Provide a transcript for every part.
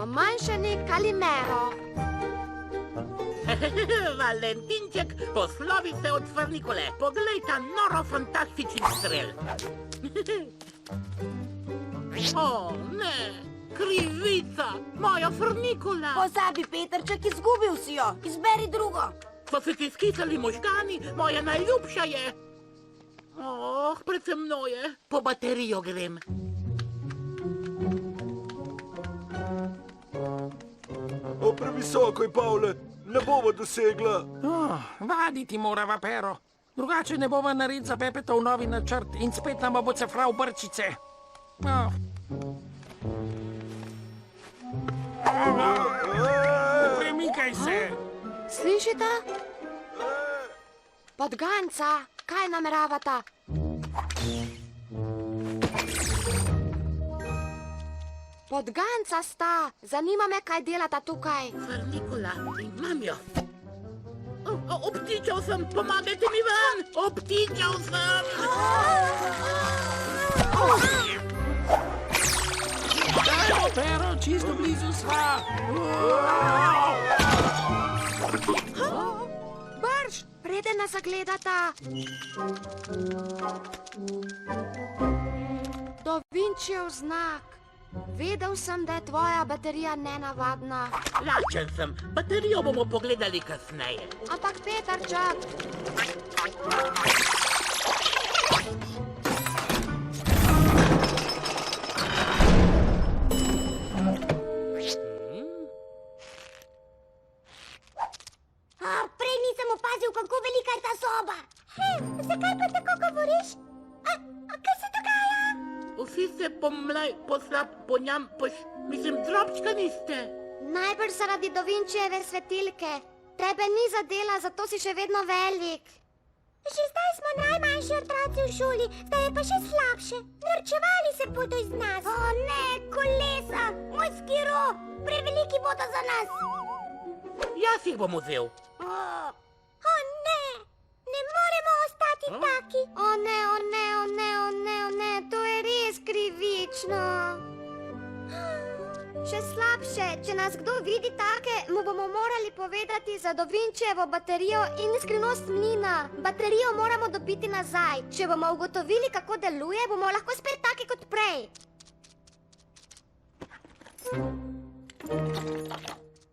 Omanjšani Kalimero. Valentinček, poslovi se od Frnikole. Poglej ta noro fantastični strel. O, ne, krivica, moja Frnikola. Pozabi, Petrček, izgubil si jo. Izberi drugo. So se ti skisali možgani, moja najljubša je. Oh, predvsem mnoje. Po baterijo grem. Previsoko je, Pavle. Ne bova dosegla. Vaditi morava, Pero. Drugače ne bova narediti za Pepetov novi načrt in spet nama bo cefral brčice. Premikaj se. Slišite? Podganca, kaj nameravata? Podganca sta. Zanima me, kaj delata tukaj. Frnikola, imam jo. Obtičal sem, pomagajte mi ven. Obtičal sem. Dajmo, Pero, čisto blizu sva. Brž, preden nas zagledata. Da Vincijev znak. Vedel sem, da je tvoja baterija nenavadna. Lačen sem, baterijo bomo pogledali kasneje. Ampak Petrček. Prej nisem opazil, kako velika je ta soba. Zakaj pa tako govoriš? Kaj se dogaja? Vsi se poslab, mislim, drobčka niste. Najbrž zaradi Da Vincijeve svetilke. Tebe ni zadela, zato si še vedno velik. Že zdaj smo najmanjši otroci v šoli, zdaj je pa še slabše. Norčevali se bodo iz nas. O ne, kolesa, moj skiro, preveliki bodo za nas. Jaz jih bom vzel. O ne, ne moremo ostati taki. O ne, o ne, o ne, o ne, o ne, to je res krivično. Še slabše, če nas kdo vidi take, mu bomo morali povedati za Da Vincijevo baterijo in skrivnost mlina. Baterijo moramo dobiti nazaj. Če bomo ugotovili, kako deluje, bomo lahko spet taki kot prej.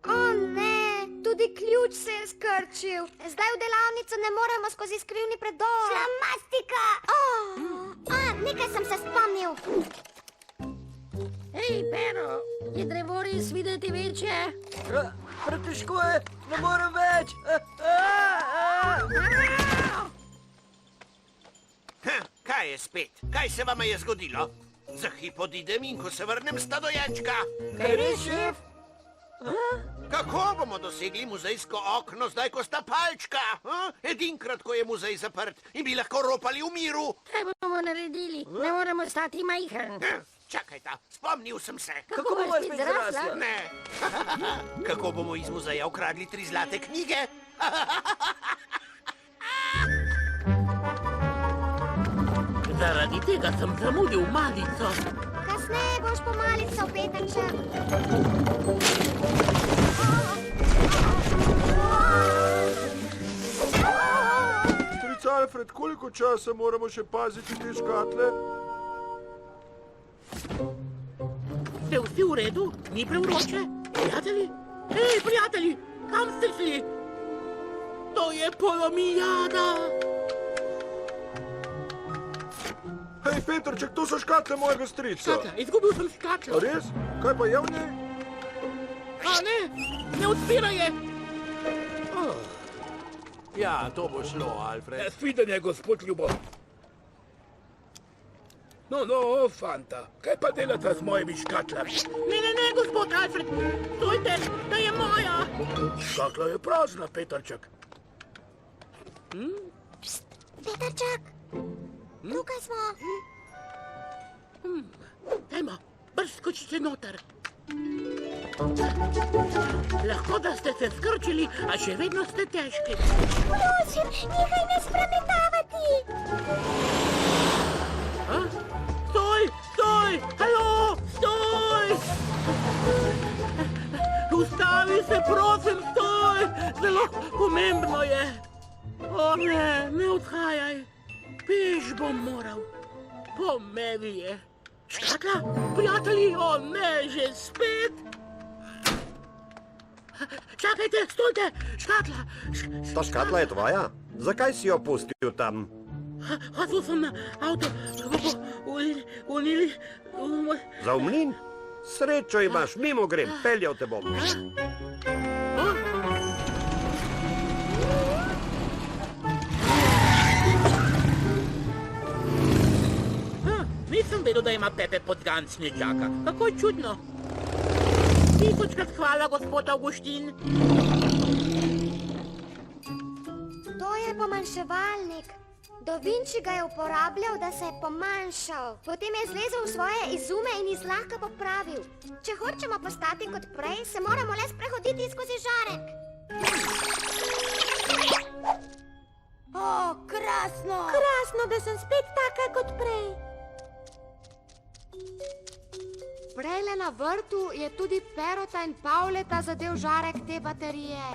O ne, tudi ključ se je skrčil. Zdaj v delavnico ne moremo skozi skrivni predor. Šlamastika! Nekaj sem se spomnil. Hej, Pero, je drevo res videti večje? Pretežko je, ne morem več. Kaj je spet? Kaj se vama je zgodilo? Za hip odidem in ko se vrnem, sta dojenčka. Kaj res, šef? Kako bomo dosegli muzejsko okno, zdaj ko sta palčka? Edinkrat, ko je muzej zaprt in bi lahko ropali v miru. Kaj bomo naredili? Ne moremo stati majhen. Čakajta, spomnil sem se. Kako bomo spet zrasla? Ne. Kako bomo iz muzeja ukradli 3 zlate knjige? Zaradi tega sem zamudil malico. Kasneje boš po malico, Petrček. Stric Alfred, koliko časa moramo še paziti te škatle? Ste vsi v redu? Ni prevroče? Prijatelji? Hej, prijatelji, kam ste šli? To je polomijada. Hej, Petrček, to so škatle mojega strica. Škatla, izgubil sem škatlo. A res? Kaj pa je v njej? A ne, ne odpira je. Ja, to bo šlo, Alfred. Svidenje, gospod Ljubo. No, fanta, kaj pa delate z mojimi škatlami? Ne, gospod Alfred, stojte, da je moja. Škatla je prazna, Petrček. Petrček, tukaj smo. Dajmo, brž skočite noter. Lahko, da ste se skrčili, a še vedno ste težki. Prosim, nehaj nas premetavati. Stoj! Halo! Stoj! Ustavi se, prosim, stoj! Zelo pomembno je. O ne, ne odhajaj. Peš bom moral. Po meni je. Škatla, prijatelji, o ne, že spet. Čakajte, stojte, škatla. Ta škatla je tvoja? Zakaj si jo pustil tam? Hodil sem na avto, unili. Za umlin? Srečo imaš, mimo grem, peljal te bom. Nisem vedel, da ima Pepe podganc nečaka. Kako čudno. Tisočkrat hvala, gospod Avguštin. To je pomanjševalnik. Da Vinci ga je uporabljal, da se je pomanjšal. Potem je zlezel v svoje izume in jih zlahka popravil. Če hočemo postati kot prej, se moramo le sprehoditi skozi žarek. O, krasno! Krasno, da sem spet taka kot prej. Prejle na vrtu je tudi Perota in Pavleta zadev žarek te baterije.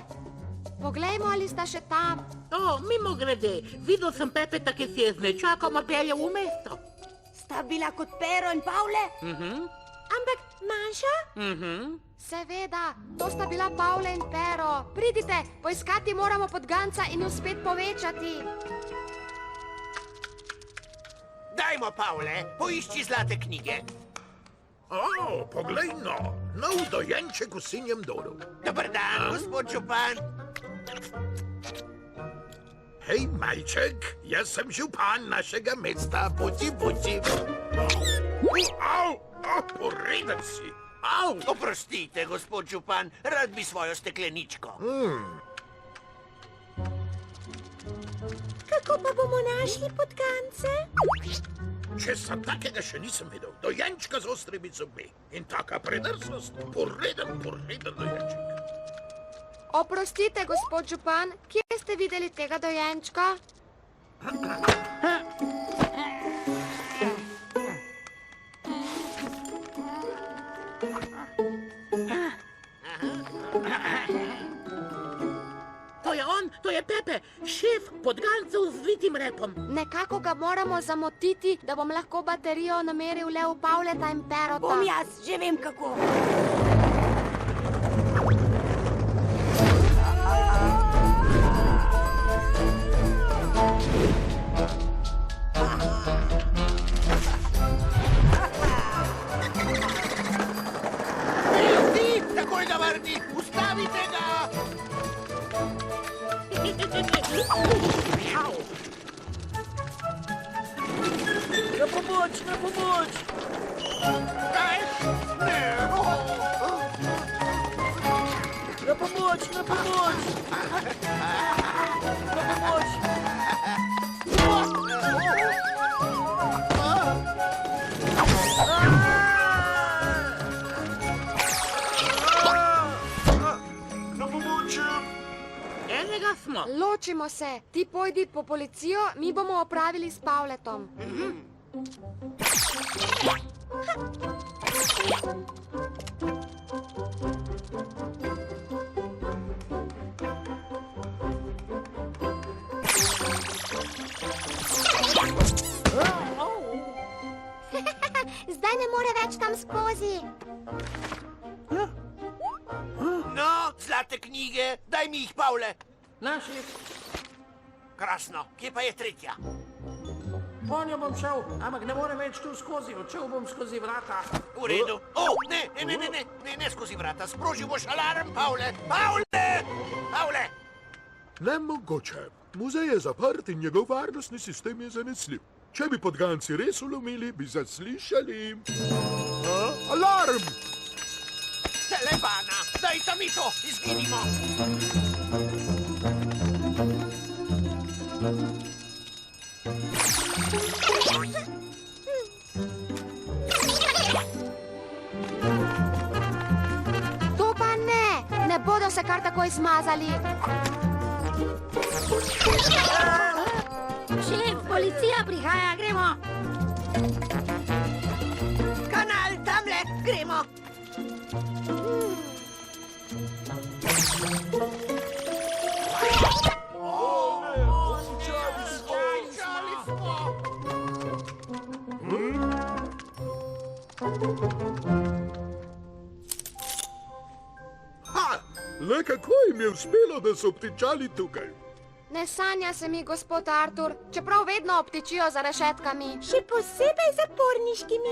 Poglejmo, ali sta še tam. O, mimo grede, videl sem Pepeta, ki si je z nečakoma peljal v mesto. Sta bila kot Pero in Pavle? Ampak Manjša? seveda, to sta bila Pavle in Pero. Pridite, poiskati moramo podganca in jo spet povečati. Dajmo, Pavle, poišči zlate knjige. O, poglej no, nov dojenček v sinjem dolu. Dobar dan, gospod župan. Hej, malček, jaz sem župan našega mesta, buci. Au, poreden si. Au! Oprostite, gospod župan, rad bi svojo stekleničko. Kako pa bomo našli podgance? Česa takega še nisem videl. Dojenčka z ostrimi zubmi. In taka predrznost. Poreden dojenček. Oprostite, gospod župan, kje ste videli tega dojenčka? To je on, to je Pepe, šef podgancev z vitim repom. Nekako ga moramo zamotiti, da bom lahko baterijo nameril le v Pavleta in Perota. Bom jaz, že vem kako. Ti, takoj da vrni, ustavite ga! Na pomoč! Kaj? Ne. Na pomoč! Na pomoč! Enega smo. Ločimo se, ti pojdi po policijo, mi bomo opravili s Pavletom. Zdaj ne more več tam skozi. No, zlate knjige, daj mi jih, Pavle. Naši, Krasno, kje pa je tretja? ponjo bom šel, ampak ne morem več tu skozi, odšel bom skozi vrata. V redu. O, ne skozi vrata, sprožil boš alarm, Pavle. Pavle! Nemogoče. Muzej je zaprt in njegov varnostni sistem je zanesljiv. Če bi podganci res ulomili, bi zaslišali. Alarm! Telebana, dajta mi to, izginimo. To pa ne bodo se kar takoj smazali. Šef, policija prihaja, gremo. Kanal, tamle, gremo. Ha! Le kako jim je uspelo, da so obtičali tukaj? Ne sanja se mi, gospod Artur, čeprav vedno obtičijo za rešetkami. Še posebej zaporniškimi.